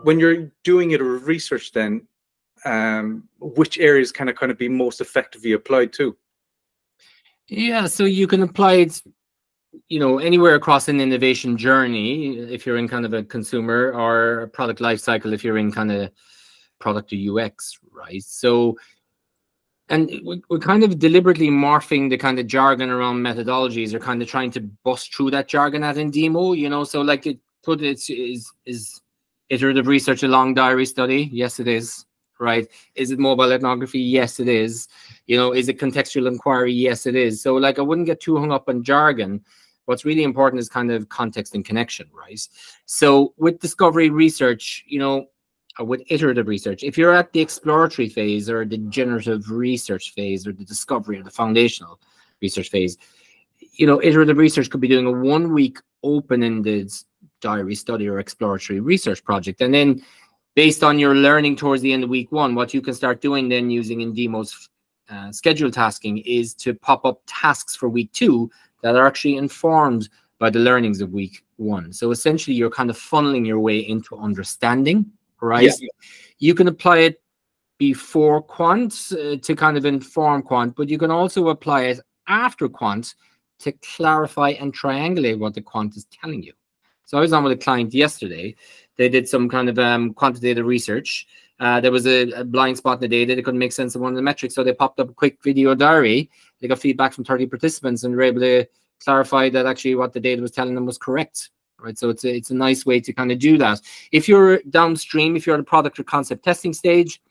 when you're doing iterative research, then which areas can it kind of be most effectively applied to? Yeah, so you can apply it, you know, anywhere across an innovation journey if you're in kind of a consumer, or a product life cycle if you're in kind of product to UX, right? So, and we're kind of deliberately morphing the kind of jargon around methodologies, or kind of trying to bust through that jargon at Indeemo, you know. So like is iterative research a long diary study? Yes, it is. Right? Is it mobile ethnography? Yes, it is. You know, is it contextual inquiry? Yes, it is. So like, I wouldn't get too hung up on jargon. What's really important is kind of context and connection, right? So with discovery research, you know, or with iterative research, if you're at the exploratory phase, or the generative research phase, or the discovery, or the foundational research phase, you know, iterative research could be doing a 1 week open-ended diary study or exploratory research project. And then based on your learning towards the end of week 1, what you can start doing then using Indeemo's schedule tasking is to pop up tasks for week 2 that are actually informed by the learnings of week 1. So essentially, you're kind of funneling your way into understanding, right? Yeah. You can apply it before quant to kind of inform quant, but you can also apply it after quant to clarify and triangulate what the quant is telling you. So I was on with a client yesterday. They did some kind of quantitative research. There was a blind spot in the data. They couldn't make sense of one of the metrics, so they popped up a quick video diary. They got feedback from 30 participants, and were able to clarify that actually what the data was telling them was correct. Right, so it's a nice way to kind of do that. If you're downstream, if you're at a product or concept testing stage,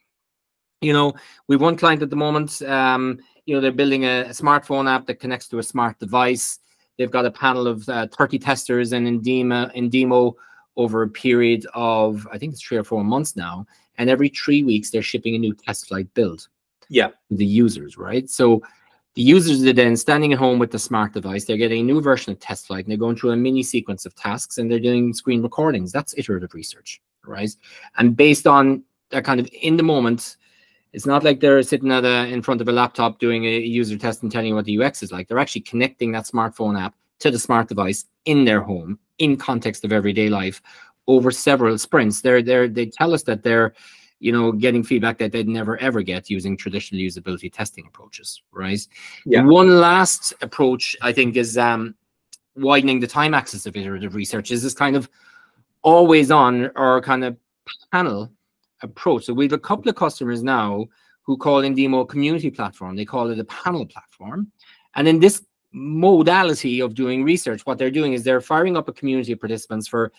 you know, we have one client at the moment. You know, they're building a smartphone app that connects to a smart device. They've got a panel of 30 testers in Indeemo over a period of, I think it's 3 or 4 months now. And every 3 weeks, they're shipping a new test flight build. Yeah, to the users, right? So the users are then standing at home with the smart device. They're getting a new version of test flight, and they're going through a mini sequence of tasks, and they're doing screen recordings. That's iterative research, right? And based on that kind of in the moment, it's not like they're sitting in front of a laptop doing a user test and telling you what the UX is like. They're actually connecting that smartphone app to the smart device in their home, in context of everyday life, over several sprints. They tell us that they're, you know, getting feedback that they'd never ever get using traditional usability testing approaches, right? Yeah. One last approach, I think, is widening the time axis of iterative research. Is this kind of always on, or kind of panel approach. So we have a couple of customers now who call Indeemo a community platform. They call it a panel platform. And in this modality of doing research, what they're doing is they're firing up a community of participants for,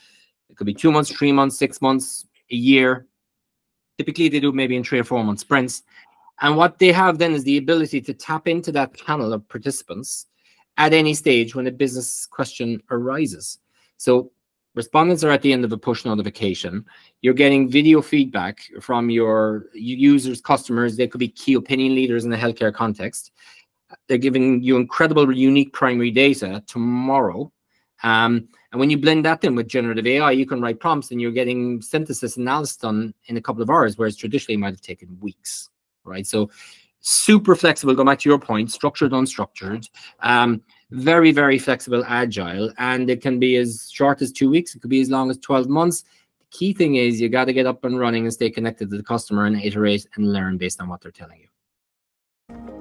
it could be 2 months, 3 months, 6 months, a year. Typically, they do maybe in 3 or 4 month sprints. And what they have then is the ability to tap into that panel of participants at any stage when a business question arises. So respondents are at the end of a push notification. You're getting video feedback from your users, customers. They could be key opinion leaders in the healthcare context. They're giving you incredible, unique primary data tomorrow. And when you blend that in with generative AI, you can write prompts, and you're getting synthesis analysis done in a couple of hours, whereas traditionally it might have taken weeks, right? So super flexible, go back to your point, structured, unstructured. Very, very flexible, agile, and it can be as short as 2 weeks. It could be as long as 12 months. The key thing is you got to get up and running and stay connected to the customer and iterate and learn based on what they're telling you.